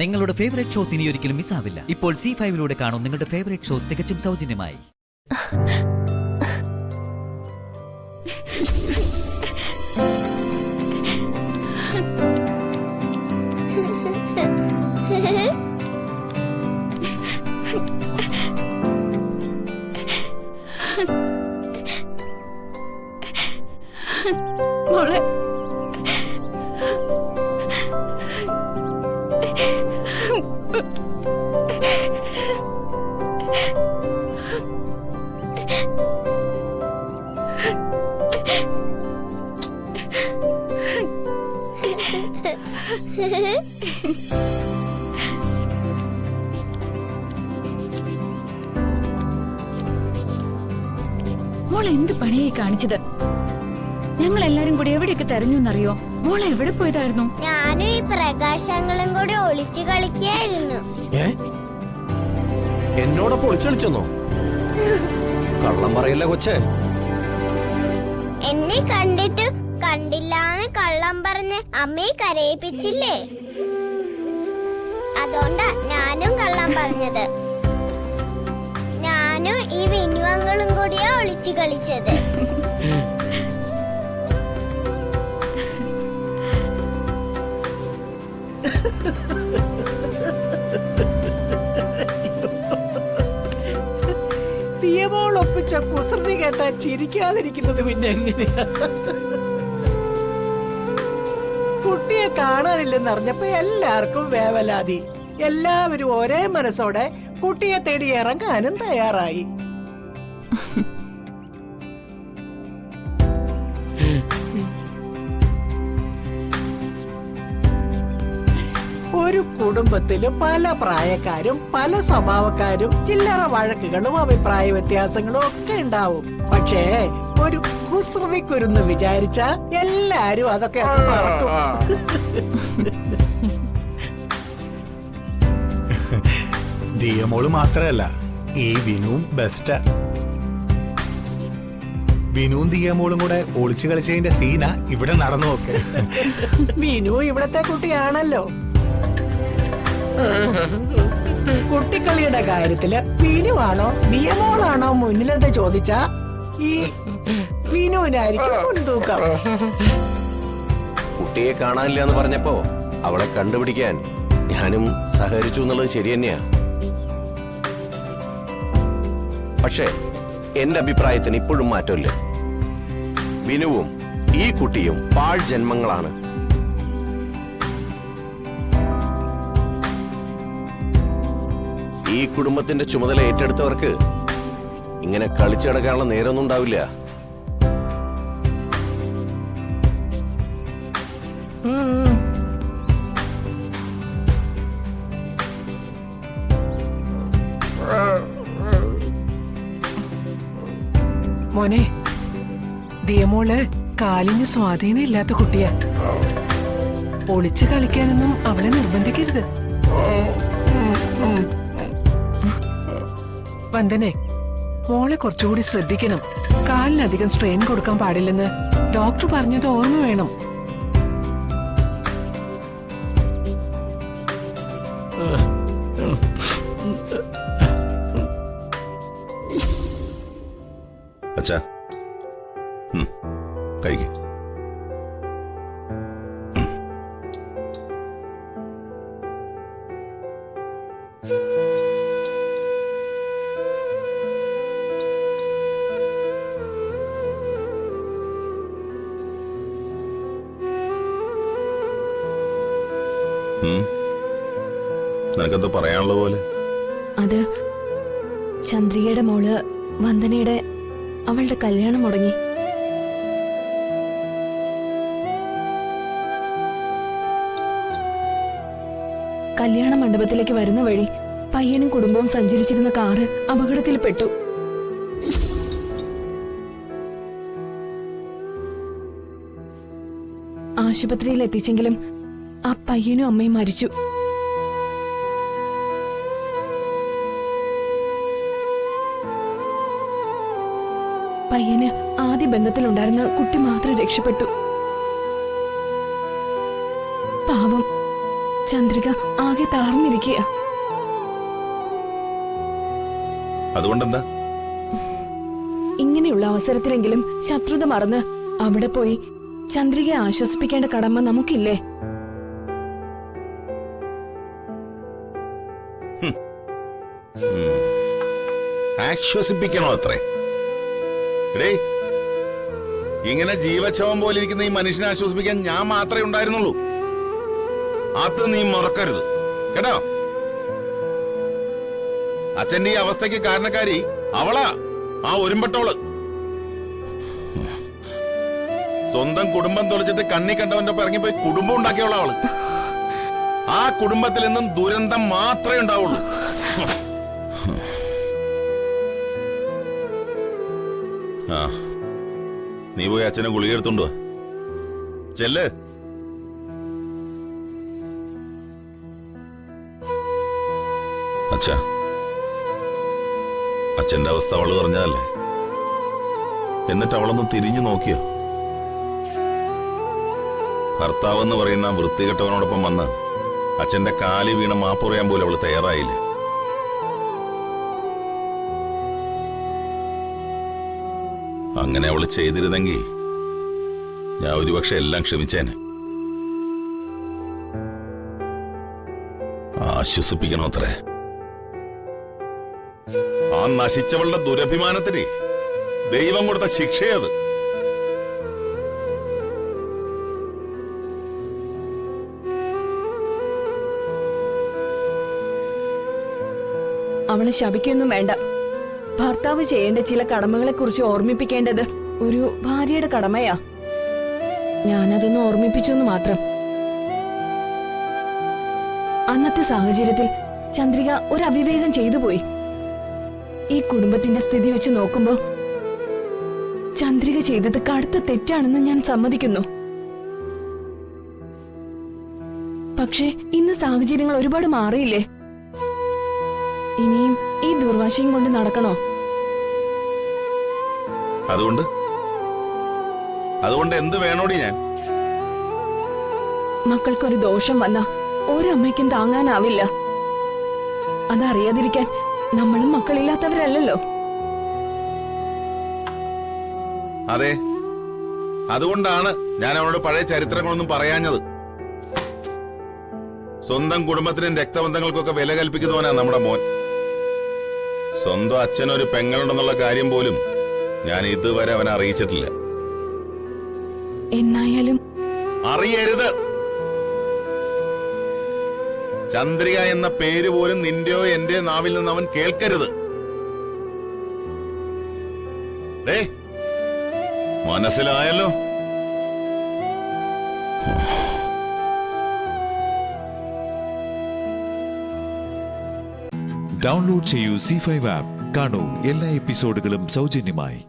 നിങ്ങളുടെ favourite shows ഇനി ഒരിക്കലും മിസ്സാവില്ല. ഇപ്പോൾ C5 കാണും നിങ്ങളുടെ ഫേവറേറ്റ് ഷോസ് തികച്ചും സൗജന്യമായി. മോളെ മോളെ എന്ത് പണിയായി കാണിച്ചത്? ഞങ്ങൾ എല്ലാരും കൂടി എവിടെയൊക്കെ തെരഞ്ഞു എന്നറിയോ? മോളെ എവിടെ പോയതായിരുന്നു? ഞാനും ഈ പ്രകാശങ്ങളും കൂടി ഒളിച്ചു കളിക്കായിരുന്നു. എന്നോടൊപ്പം ഒളിച്ചു കളിച്ചെന്നോ? കള്ളം പറയല്ലേ കൊച്ചേ. എന്നെ കണ്ടിട്ട് കണ്ടില്ലാന്ന് കള്ളം പറഞ്ഞ് അമ്മയെ കരയിപ്പിച്ചില്ലേ? അതുകൊണ്ടാ ഞാനും കള്ളം പറഞ്ഞത്. ഞാനും ഈ വിനുവങ്ങളും കൂടിയാ ഒളിച്ചു കളിച്ചത്. ദിയമോൾ ഒപ്പിച്ച കുസൃതി കേട്ടാ ചിരിക്കാതിരിക്കുന്നത് പിന്നെ എങ്ങനെയാ? കുട്ടിയെ കാണാനില്ലെന്നറിഞ്ഞപ്പോ എല്ലാവർക്കും വേവലാതി. എല്ലാവരും ഒരേ മനസ്സോടെ കുട്ടിയെ തേടി ഇറങ്ങാനും തയ്യാറായി. ഒരു കുടുംബത്തില് പല പ്രായക്കാരും പല സ്വഭാവക്കാരും ചില്ലറ വഴക്കുകളും അഭിപ്രായ വ്യത്യാസങ്ങളും ഒക്കെ ഉണ്ടാവും. പക്ഷേ ഒരു കുസൃതിക്കുരുന്ന് വിചാരിച്ച എല്ലാരും അതൊക്കെ മറക്കും. ദിയമോള് മാത്രല്ല, ഈ വിനുവും ബെസ്റ്റാ. വിനുവും ദിയമോളും കൂടെ ഒളിച്ചു കളിച്ചതിന്റെ സീന ഇവിടെ നടന്നു നോക്ക്. വിനു ഇവിടത്തെ കുട്ടിയാണല്ലോ. കുട്ടിക്കളിയുടെ കാര്യത്തില് വിനുവാണോ ദിയമോളാണോ മുന്നിലെന്ന് ചോദിച്ചാ ഈ വിനുവിനായിരിക്കും മുൻതൂക്കം. കുട്ടിയെ കാണാനില്ല എന്ന് പറഞ്ഞപ്പോ അവളെ കണ്ടുപിടിക്കാൻ ഞാനും സഹകരിച്ചു എന്നുള്ളത് ശരി തന്നെയാ. പക്ഷേ എന്റെ അഭിപ്രായത്തിന് ഇപ്പോഴും മാറ്റമില്ല. വിനുവും ഈ കുട്ടിയും പാഴ് ജന്മങ്ങളാണ്. ഈ കുടുംബത്തിന്റെ ചുമതല ഏറ്റെടുത്തവർക്ക് ഇങ്ങനെ കളിച്ചു കിടക്കാനുള്ള നേരമൊന്നും ഉണ്ടാവില്ല. മോനെ, ദിയമോള് കാലിന് സ്വാധീനം ഇല്ലാത്ത കുട്ടിയാ. ഒളിച്ചു കളിക്കാനൊന്നും അവളെ നിർബന്ധിക്കരുത്. വന്ദനെ, മോളെ കുറച്ചുകൂടി ശ്രദ്ധിക്കണം. കാലിനധികം സ്ട്രെയിൻ കൊടുക്കാൻ പാടില്ലെന്ന് ഡോക്ടർ പറഞ്ഞത് ഓർമ്മ വേണം. അച്ഛാ, കഴിക്ക്. നിനക്കെന്തോ പറയാനുള്ള പോലെ? അത് ചന്ദ്രികയുടെ മോള് വന്ദനയുടെ അവളുടെ കല്യാണം മുടങ്ങി. കല്യാണ മണ്ഡപത്തിലേക്ക് വരുന്ന വഴി പയ്യനും കുടുംബവും സഞ്ചരിച്ചിരുന്ന കാറ് അപകടത്തിൽപ്പെട്ടു. ആശുപത്രിയിൽ എത്തിച്ചെങ്കിലും ആ പയ്യനും അമ്മയും മരിച്ചു. പയ്യന് ആദ്യ ബന്ധത്തിലുണ്ടായിരുന്ന കുട്ടി മാത്രം രക്ഷപ്പെട്ടു. പാവം ചന്ദ്രിക ആകെ തളർന്നിരിക്കുക. അതുകൊണ്ടെന്താ? ഇങ്ങനെയുള്ള അവസരത്തിലെങ്കിലും ശത്രുത മറന്ന് അവിടെ പോയി ചന്ദ്രികയെ ആശ്വസിപ്പിക്കേണ്ട കടമ നമുക്കില്ലേ? ആശ്വസിപ്പിക്കണോ അത്രേ? എടേ, ഇങ്ങനെ ജീവച്ഛവം പോലെ ഇരിക്കുന്ന ഈ മനുഷ്യനെ ആശ്വസിപ്പിക്കാൻ ഞാൻ മാത്രമേ ഉണ്ടായിരുന്നുള്ളൂ. അത് നീ മറക്കരുത് കേട്ടോ. അച്ഛന്റെ ഈ അവസ്ഥയ്ക്ക് കാരണക്കാരി അവളാ, ആ ഒരുമ്പെട്ടോള്. സ്വന്തം കുടുംബം തൊളിച്ചിട്ട് കണ്ണി കണ്ടവന്റെ ഒപ്പം ഇറങ്ങിപ്പോയി കുടുംബം ഉണ്ടാക്കിയവളാ അവള്. ആ കുടുംബത്തിൽ നിന്നും ദുരന്തം മാത്രമേ ഉണ്ടാവുള്ളൂ. ആ, നീ പോയി അച്ഛനെ ഗുളിക എടുത്തോണ്ട് വാ. ചെല്ല്. അച്ഛാ, അച്ഛന്റെ അവസ്ഥ അവള് പറഞ്ഞതല്ലേ? എന്നിട്ട് അവളൊന്ന് തിരിഞ്ഞു നോക്കിയോ? ഭർത്താവെന്ന് പറയുന്ന വൃത്തികെട്ടവനോടൊപ്പം വന്ന് അച്ഛന്റെ കാലി വീണ് മാപ്പ് പറയാൻ പോലും അവള് തയ്യാറായില്ല. അങ്ങനെ അവള് ചെയ്തിരുന്നെങ്കിൽ ഞാൻ ഒരുപക്ഷെ എല്ലാം ക്ഷമിച്ചേനെ. ആശ്വസിപ്പിക്കണോ അത്രേ? ആ നശിച്ചവളുടെ ദുരഭിമാനത്തിന് ദൈവം കൊടുത്ത ശിക്ഷയത്. അവളെ ശപിക്കൊന്നും വേണ്ട. ഭർത്താവ് ചെയ്യേണ്ട ചില കടമകളെ കുറിച്ച് ഓർമ്മിപ്പിക്കേണ്ടത് ഒരു ഭാര്യയുടെ കടമയാ. ഞാനതൊന്ന് ഓർമ്മിപ്പിച്ചെന്ന് മാത്രം. അന്നത്തെ സാഹചര്യത്തിൽ ചന്ദ്രിക ഒരു അവിവേകം ചെയ്തു പോയി. ഈ കുടുംബത്തിന്റെ സ്ഥിതി വെച്ച് നോക്കുമ്പോ ചന്ദ്രിക ചെയ്തത് കടുത്ത തെറ്റാണെന്ന് ഞാൻ സമ്മതിക്കുന്നു. പക്ഷേ ഇന്ന് സാഹചര്യങ്ങൾ ഒരുപാട് മാറിയില്ലേ? ഇനിയും ഈ ദുർവാശയും കൊണ്ട് നടക്കണോ? അതുകൊണ്ട് എന്ത് വേണോടി? ഞാൻ മക്കൾക്കൊരു ദോഷം വന്ന ഒരമ്മയ്ക്കും താങ്ങാനാവില്ല. അതറിയാതിരിക്കാൻ നമ്മളും മക്കളില്ലാത്തവരല്ലല്ലോ. അതെ, അതുകൊണ്ടാണ് ഞാൻ അവനോട് പഴയ ചരിത്രങ്ങളൊന്നും പറയാഞ്ഞത്. സ്വന്തം കുടുംബത്തിനും രക്തബന്ധങ്ങൾക്കൊക്കെ വില കൽപ്പിക്കുന്നവനാ നമ്മുടെ മോൻ. സ്വന്തം അച്ഛനൊരു പെങ്ങളുണ്ടെന്നുള്ള കാര്യം പോലും ഞാൻ ഇതുവരെ അവനെ അറിയിച്ചിട്ടില്ല. എന്നായാലും അറിയരുത്. ചന്ദ്രിക എന്ന പേര് പോലും നിന്റെയോ എന്റെ നാവിൽ നിന്ന് അവൻ കേൾക്കരുത്. മനസ്സിലായല്ലോ? ഡൗൺലോഡ് ചെയ്യൂ C5 ആപ്പ്. കാണൂ എല്ലാ എപ്പിസോഡുകളും സൗജന്യമായി.